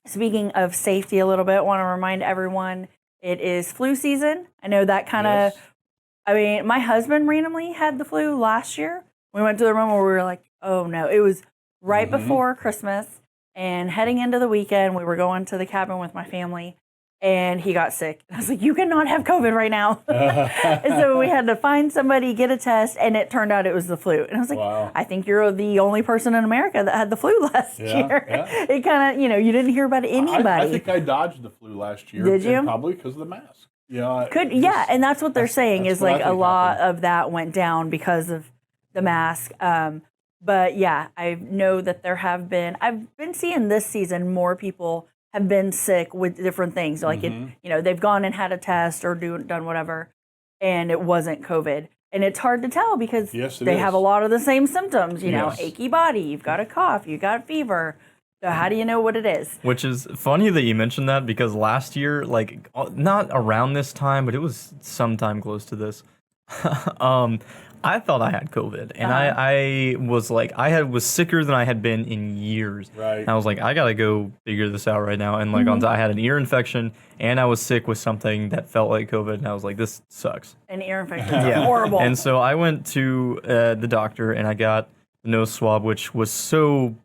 speaking of safety a little bit, want to remind everyone it is flu season. I know that kind of, I mean, my husband randomly had the flu last year. We went to the room where we were like, oh no, it was right before Christmas and heading into the weekend. We were going to the cabin with my family and he got sick. I was like, you cannot have COVID right now. And so we had to find somebody, get a test, and it turned out it was the flu. And I was like, wow. I think you're the only person in America that had the flu last year. Yeah. It kind of, you know, you didn't hear about anybody. I think I dodged the flu last year. Did you? Probably because of the mask. Yeah. Yeah, and that's what they're saying is like a lot of that went down because of the mask. But yeah, I know that I've been seeing this season more people have been sick with different things. Like, you know, they've gone and had a test or done whatever, and it wasn't COVID. And it's hard to tell because they have a lot of the same symptoms, you know, achy body, you've got a cough, you've got fever. So how do you know what it is? Which is funny that you mentioned that because last year, like, not around this time, but it was sometime close to this. I thought I had COVID, and I was like, was sicker than I had been in years. Right. And I was like, I gotta go figure this out right now. And like, I had an ear infection, and I was sick with something that felt like COVID, and I was like, this sucks. An ear infection is horrible. And so I went to the doctor, and I got the nose swab, which was so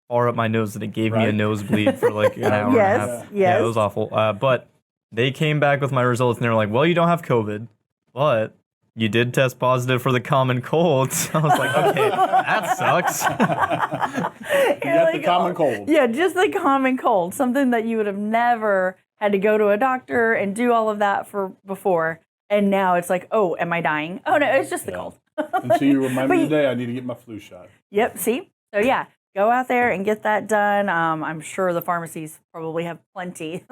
far up my nose that it gave me a nosebleed for like an hour and a half. Yeah, it was awful. But they came back with my results, and they were like, well, you don't have COVID, but you did test positive for the common cold. So I was like, okay, that sucks. You got like, the common cold. Yeah, just the common cold. Something that you would have never had to go to a doctor and do all of that for before. And now it's like, oh, am I dying? Oh, no, it's just the cold. And so you remind me today I need to get my flu shot. Yep, see? So yeah, go out there and get that done. I'm sure the pharmacies probably have plenty.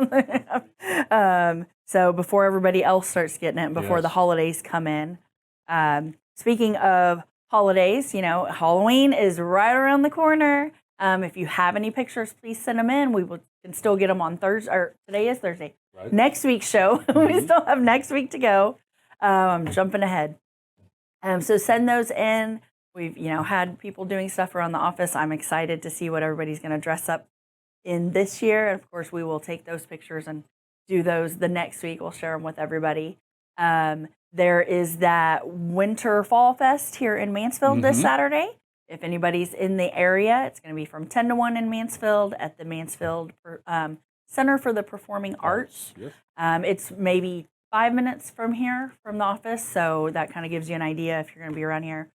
So before everybody else starts getting it, before the holidays come in. Speaking of holidays, you know, Halloween is right around the corner. If you have any pictures, please send them in. We can still get them on Thursday, or today is Thursday. Right. Next week's show, we still have next week to go. I'm jumping ahead. So send those in. We've, you know, had people doing stuff around the office. I'm excited to see what everybody's going to dress up in this year. And of course, we will take those pictures and do those the next week. We'll share them with everybody. There is that Winter Fall Fest here in Mansfield this Saturday. If anybody's in the area, it's going to be from 10 to 1 in Mansfield at the Mansfield Center for the Performing Arts. Yes. It's maybe 5 minutes from here, from the office, so that kind of gives you an idea if you're going to be around here.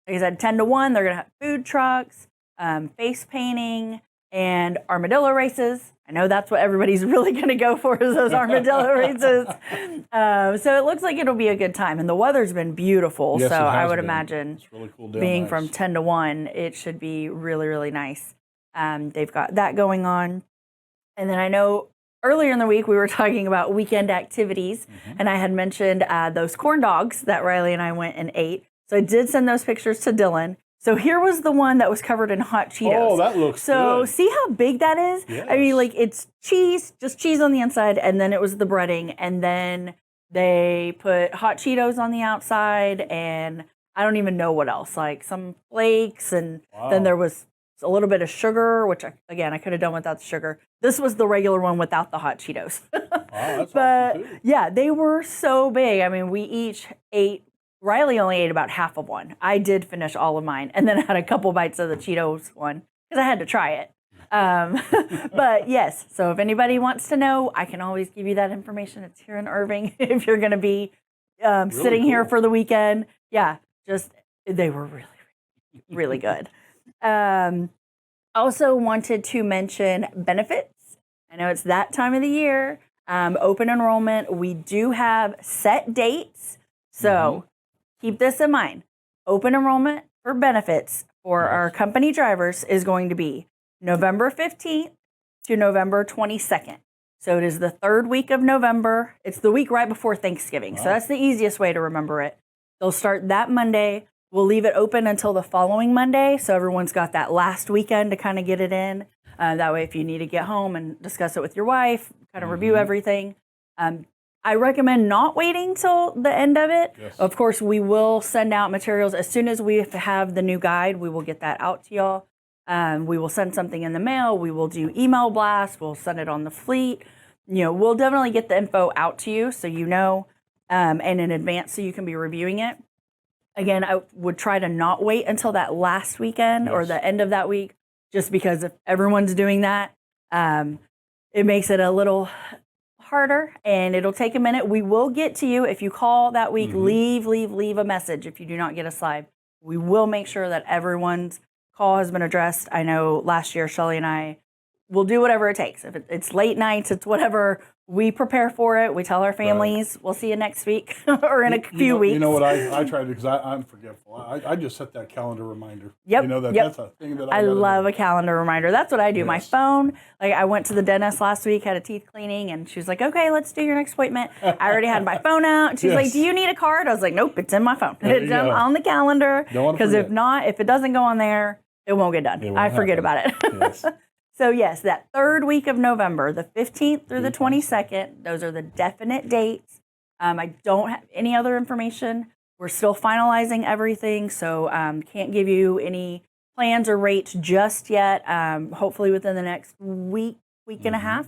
Like I said, 10 to 1, they're going to have food trucks, face painting, and armadillo races. I know that's what everybody's really going to go for is those armadillo races. So it looks like it'll be a good time. And the weather's been beautiful, so I would imagine it's really cool being from 10 to 1, it should be really, really nice. They've got that going on. And then I know earlier in the week we were talking about weekend activities, and I had mentioned those corn dogs that Riley and I went and ate. So I did send those pictures to Dylan. So here was the one that was covered in hot Cheetos. Oh, that looks so good. See how big that is? Yes. I mean, like, it's cheese, just cheese on the inside, and then it was the breading, and then they put hot Cheetos on the outside, and I don't even know what else, like some flakes, and then there was a little bit of sugar, which, I could have done without the sugar. This was the regular one without the hot Cheetos. Wow, that's awesome too. Yeah, they were so big. I mean, we each ate. Riley only ate about half of one. I did finish all of mine and then had a couple bites of the Cheetos one because I had to try it. But yes, so if anybody wants to know, I can always give you that information. It's here in Irving if you're going to be sitting here for the weekend. Yeah, they were really, really good. Also wanted to mention benefits. I know it's that time of the year. Open enrollment. We do have set dates. So keep this in mind. Open enrollment for benefits for our company drivers is going to be November 15th to November 22nd. So it is the third week of November. It's the week right before Thanksgiving. Wow. So that's the easiest way to remember it. They'll start that Monday. We'll leave it open until the following Monday. So everyone's got that last weekend to kind of get it in. That way, if you need to get home and discuss it with your wife, kind of review everything. I recommend not waiting till the end of it. Yes. Of course, we will send out materials as soon as we have the new guide. We will get that out to y'all. We will send something in the mail. We will do email blasts. We'll send it on the fleet. We'll definitely get the info out to you so you know, and in advance so you can be reviewing it. Again, I would try to not wait until that last weekend or the end of that week, just because if everyone's doing that, it makes it a little harder and it'll take a minute. We will get to you. If you call that week, leave a message if you do not get a slide. We will make sure that everyone's call has been addressed. I know last year, Shelly and I will do whatever it takes. If it's late nights, it's whatever. We prepare for it. We tell our families, we'll see you next week or in a few weeks. You know what I try to do, because I'm forgetful. I just set that calendar reminder. Yep. That's a thing that I love a calendar reminder. That's what I do. Yes. My phone, like I went to the dentist last week, had a teeth cleaning, and she was like, okay, let's do your next appointment. I already had my phone out. And she's like, do you need a card? I was like, nope, it's in my phone. It's on the calendar. Because if it doesn't go on there, it won't get done. I forget about it. Yes. So yes, that third week of November, the 15th through the 22nd, those are the definite dates. I don't have any other information. We're still finalizing everything, so can't give you any plans or rates just yet. Hopefully within the next week and a half.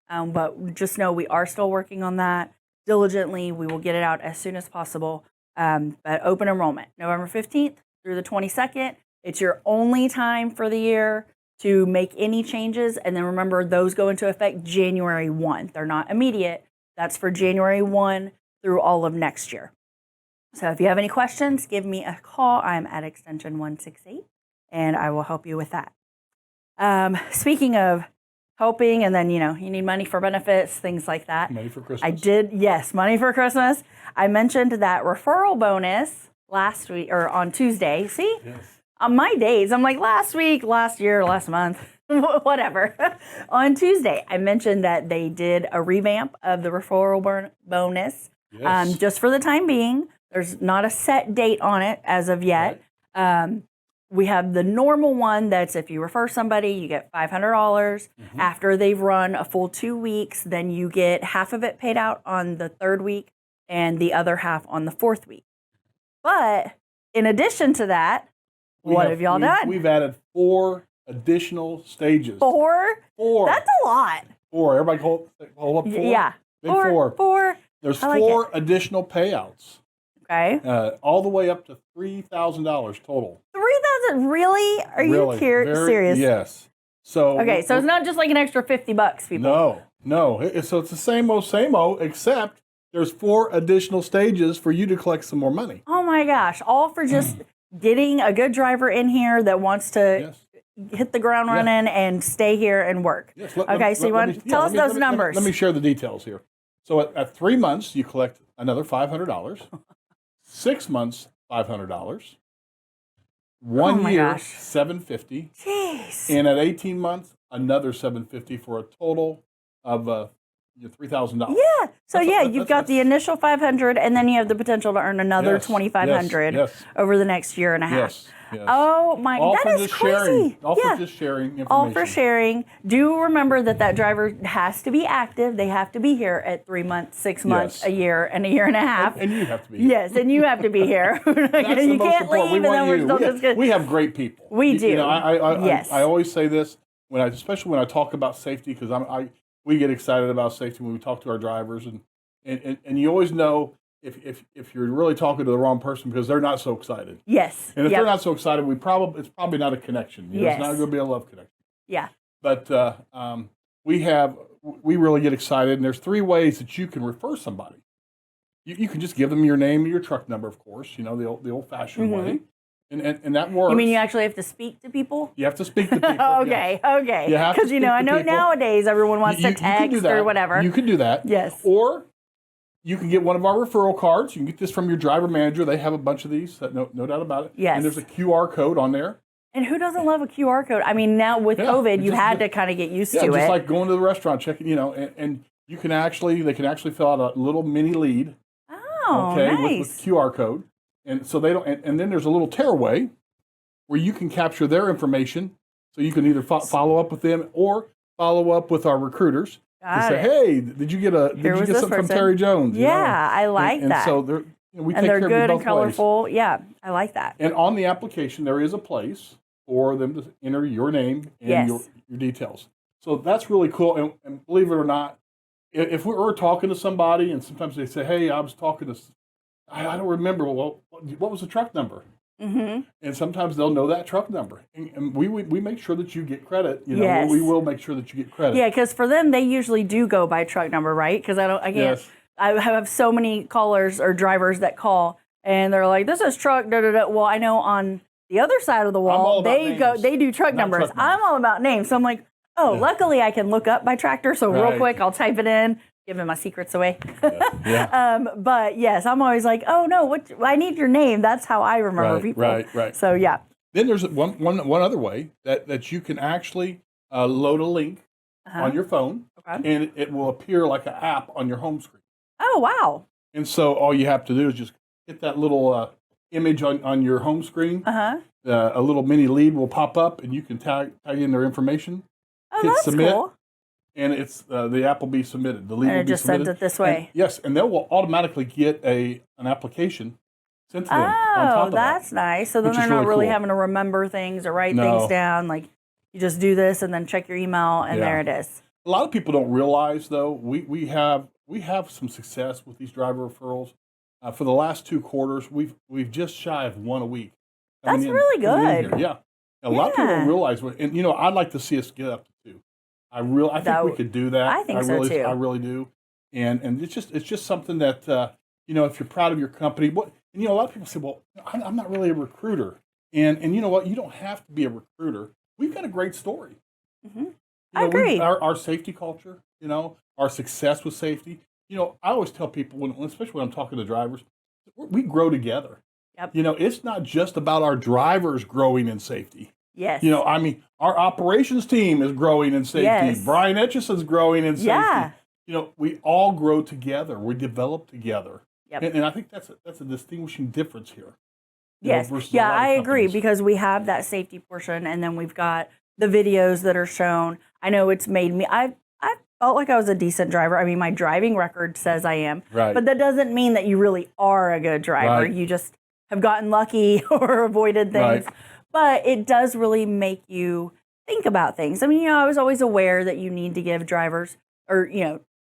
But just know we are still working on that diligently. We will get it out as soon as possible. But open enrollment, November 15th through the 22nd. It's your only time for the year to make any changes. And then remember, those go into effect January 1. They're not immediate. That's for January 1 through all of next year. So if you have any questions, give me a call. I'm at extension 168, and I will help you with that. Speaking of helping, and then, you need money for benefits, things like that. Money for Christmas. I did, yes, money for Christmas. I mentioned that referral bonus last week, or on Tuesday. See? Yes. On my days, I'm like last week, last year, last month, whatever. On Tuesday, I mentioned that they did a revamp of the referral bonus. Yes. Just for the time being. There's not a set date on it as of yet. Right. We have the normal one that's if you refer somebody, you get $500. After they've run a full 2 weeks, then you get half of it paid out on the third week and the other half on the fourth week. But in addition to that, what have y'all done? We've added 4 additional stages. 4? 4. That's a lot. 4. Everybody hold up 4. Yeah. Big 4. 4. There's 4 additional payouts. Okay. All the way up to $3,000 total. 3,000? Really? Are you serious? Yes. So okay, so it's not just like an extra $50, people. No. So it's the same old, except there's 4 additional stages for you to collect some more money. Oh my gosh! All for just getting a good driver in here that wants to hit the ground running and stay here and work. Yes. So you want to tell us those numbers? Let me share the details here. So at 3 months, you collect another $500. 6 months, $500. 1 year, $750. Jeez. And at 18 months, another $750 for a total of $3,000. Yeah. So you've got the initial $500, and then you have the potential to earn another $2,500 over the next year and a half. Yes. Oh my, that is crazy. All for just sharing information. All for sharing. Do remember that driver has to be active. They have to be here at 3 months, 6 months, a year, and a year and a half. And you have to be here. Yes, and you have to be here. You can't leave, and then we're still just good. We have great people. We do. I always say this especially when I talk about safety, because we get excited about safety when we talk to our drivers, and you always know if you're really talking to the wrong person because they're not so excited. Yes. And if they're not so excited, it's probably not a connection. It's not going to be a love connection. Yeah. But we really get excited, and there's 3 ways that you can refer somebody. You can just give them your name and your truck number, of course, the old-fashioned way. And that works. You mean you actually have to speak to people? You have to speak to people. Okay. Because I know nowadays everyone wants to text or whatever. You can do that. Yes. Or you can get one of our referral cards. You can get this from your driver manager. They have a bunch of these, no doubt about it. Yes. And there's a QR code on there. And who doesn't love a QR code? I mean, now with COVID, you had to kind of get used to it. Yeah, just like going to the restaurant, checking, and they can actually fill out a little mini lead. Oh, nice. With QR code. And so they don't, and then there's a little tearaway where you can capture their information, so you can either follow up with them or follow up with our recruiters and say, "Hey, did you get something from Terry Jones?" Yeah, I like that. And so we and take they're care good of you and both colorful. ways. Yeah, I like that. And on the application, there is a place for them to enter your name and Yes. your details. So that's really cool. And believe it or not, if we're talking to somebody and sometimes they say, hey, I was talking to, I don't remember, well, what was the truck number? Mm-hmm. And sometimes they'll know that truck number. And we make sure that you get credit. Yes. We will make sure that you get credit. Yeah, because for them, they usually do go by truck number, right? Because I can't. Yes. I have so many callers or drivers that call and they're like, "This is truck." Da, da, da. Well, I know on the other side of the all wall, about they names, do truck not numbers. truck numbers. I'm all about names, so I'm like, oh, Yeah. luckily I can look up my tractor. So real Right. quick, I'll type it in, giving my secrets away. Yeah. But yes, I'm always like, oh no, I need your name. That's how I remember people. Right. So yeah. Then there's one other way that you can actually load a link on your phone, Okay. and it will appear like an app on your home screen. Oh wow. And so all you have to do is just hit that little image on your home screen. A little mini lead will pop up, and you can tag in their information. Oh, hit that's submit, cool. and it's the app will be submitted. The lead And will it be just sends submitted. it this way. Yes, and they will automatically get an application sent to them on top Oh, of that's that. nice. So then which they're is not really really cool. having to remember things or write No. things down. Like you just do this and then check your email and Yeah. there it is. A lot of people don't realize, though, we have some success with these driver referrals. For the last 2 quarters, we've just shy of 1 a week. That's really coming in good. here. Yeah, a lot of people don't Yeah. realize what, and I'd like to see us get up to 2. I think That we could do that. I think so, too. I really do, and it's just something that if you're proud of your company, a lot of people say, well, I'm not really a recruiter, and you know what, you don't have to be a recruiter. We've got a great story. Hmm. I agree. Our safety culture, our success with safety. I always tell people, especially when I'm talking to drivers, we grow together. Yep. It's not just about our drivers growing in safety. Yes. Our operations team is growing in safety. Yes. Brian Etchison's growing in safety. Yeah. We all grow together. We develop together. Yep. And I think that's a distinguishing difference here. Yes. Versus a Yeah, lot of I agree companies. because we have that safety portion and then we've got the videos that are shown. I know it's made me, I felt like I was a decent driver. I mean, my driving record says I am. Right. But that doesn't mean that you really are a good driver. Right. You just have gotten lucky or avoided things. Right. But it does really make you think about things. I mean, I was always aware that you need to give drivers or,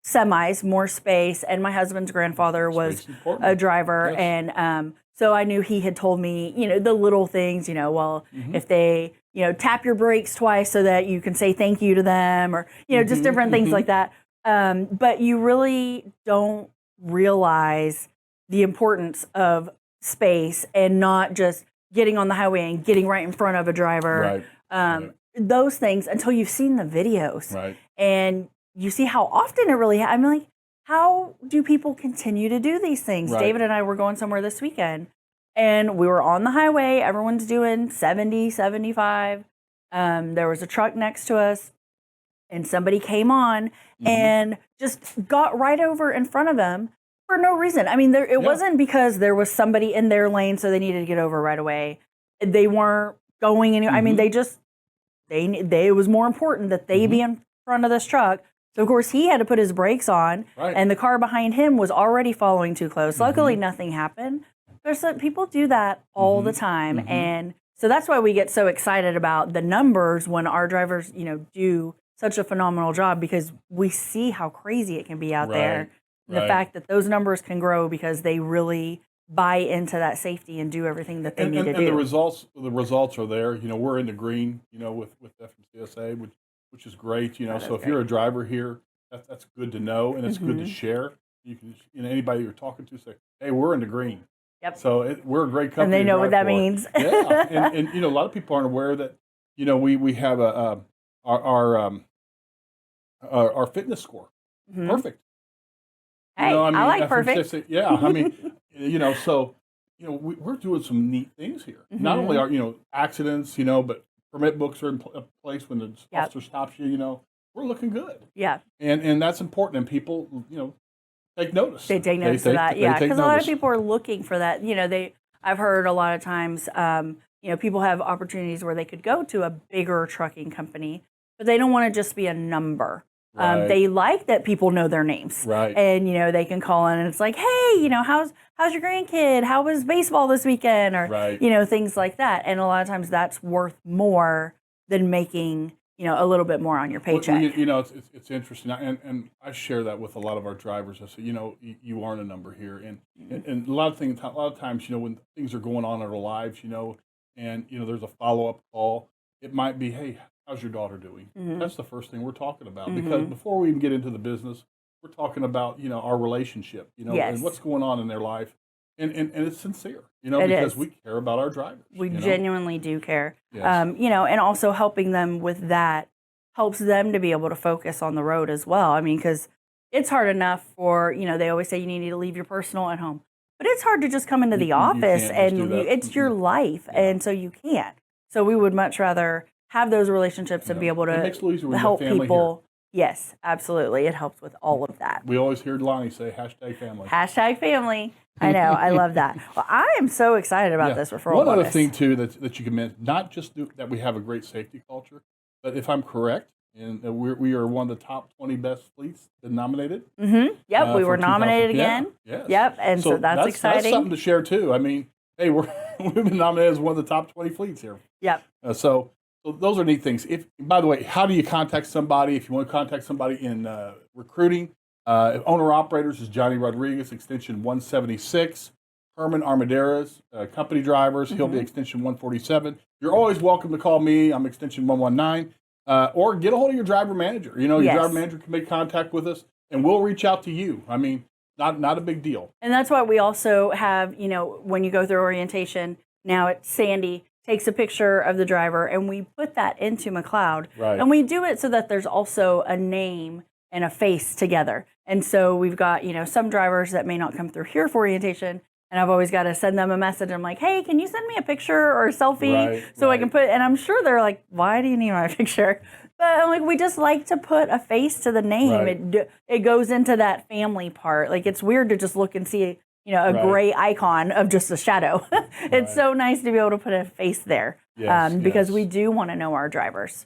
semis more space. And my husband's grandfather was Space is important. a driver. Yes. And so I knew he had told me, the little things, if they, tap your brakes twice so that you can say thank you to them or, just different things like that. But you really don't realize the importance of space and not just getting on the highway and getting right in front of a driver. Right. Those things until you've seen the videos. Right. And you see how often it really I'm like, how do people continue to do these things? Right. David and I were going somewhere this weekend and we were on the highway. Everyone's doing 70, 75. There was a truck next to us and somebody came on and just got right over in front of them for no reason. I mean, it wasn't because there was somebody in their lane so they needed to get over right away. They weren't going anywhere. I mean, it was more important that they be in front of this truck. So, of course, he had to put his brakes on, Right. and the car behind him was already following too close. Luckily, nothing happened. People do that all the time, and so that's why we get so excited about the numbers when our drivers, do such a phenomenal job because we see how crazy it can be out there. And the fact that those numbers can grow because they really buy into that safety and do everything that they need to do. And the results are there. We're in the green, with FMCSA, which is great. So if you're a driver here, that's good to know, and it's good to share. You can, anybody you're talking to say, hey, we're in the green. Yep. So we're a great company. And they know to what drive that for. means. Yeah, and a lot of people aren't aware that we have our fitness score perfect. Hey, I like perfect. Yeah, I mean, so we're doing some neat things here. Not only are accidents, but permit books are in place when the officer stops you. We're looking good. Yeah. And that's important, and people take notice. They take notice of that, because a lot of people are looking for that. I've heard a lot of times, people have opportunities where they could go to a bigger trucking company, but they don't want to just be a number. Right. They like that people know their names. Right. And, they can call in and it's like, hey, how's your grandkid? How was baseball this weekend? Or, Right. Things like that. And a lot of times that's worth more than making, a little bit more on your paycheck. Well, it's interesting. And I share that with a lot of our drivers. I say, you aren't a number here. And a lot of times, when things are going on in our lives, and, there's a follow-up call, it might be, hey, how's your daughter doing? Mm-hmm. That's the first thing we're talking about. Because before we even get into the business, we're talking about, our relationship, Yes. and what's going on in their life. And it's sincere, It because is. we care about our drivers. We genuinely do care. Yes. And also helping them with that helps them to be able to focus on the road as well. I mean, because it's hard enough for, they always say you need to leave your personal at home. But it's hard to just come into the office can't just and do that. it's your life. Yeah. And so you can't. So we would much rather have those relationships and be able It makes it easier when you help have family people. Yes, absolutely. It helps with all of that. We always hear Lonnie say #family. #family. I know. I love that. Well, I am so excited about this referral One other bonus. thing, too, that you can mention, not just that we have a great safety culture, but if I'm correct, and we are one of the top 20 best fleets been nominated. Mm-hmm. Yep, we for were nominated 2000 again. Yes. Yep, and so that's exciting. That's something to share, too. I mean, hey, we've been nominated as one of the top 20 fleets here. Yep. So those are neat things. By the way, how do you contact somebody? If you want to contact somebody in recruiting, owner-operators is Johnny Rodriguez, extension 176. Herman Armaderas, company drivers, he'll be extension 147. You're always welcome to call me. I'm extension 119. Or get a hold of your driver manager. Your Yes. driver manager can make contact with us, and we'll reach out to you. I mean, not a big deal. And that's why we also have, when you go through orientation, now it's Sandy takes a picture of the driver, and we put that into McLeod. Right. And we do it so that there's also a name and a face together. And so we've got, some drivers that may not come through here for orientation, and I've always got to send them a message. I'm like, hey, can you send me a picture or a selfie so I can put, and I'm sure they're like, why do you need my picture? But I'm like, we just like to put a face to the name. Right. It goes into that family part. Like, it's weird to just look and see, a gray icon of just a shadow. It's so nice to be able to put a face there because we do want to know our drivers.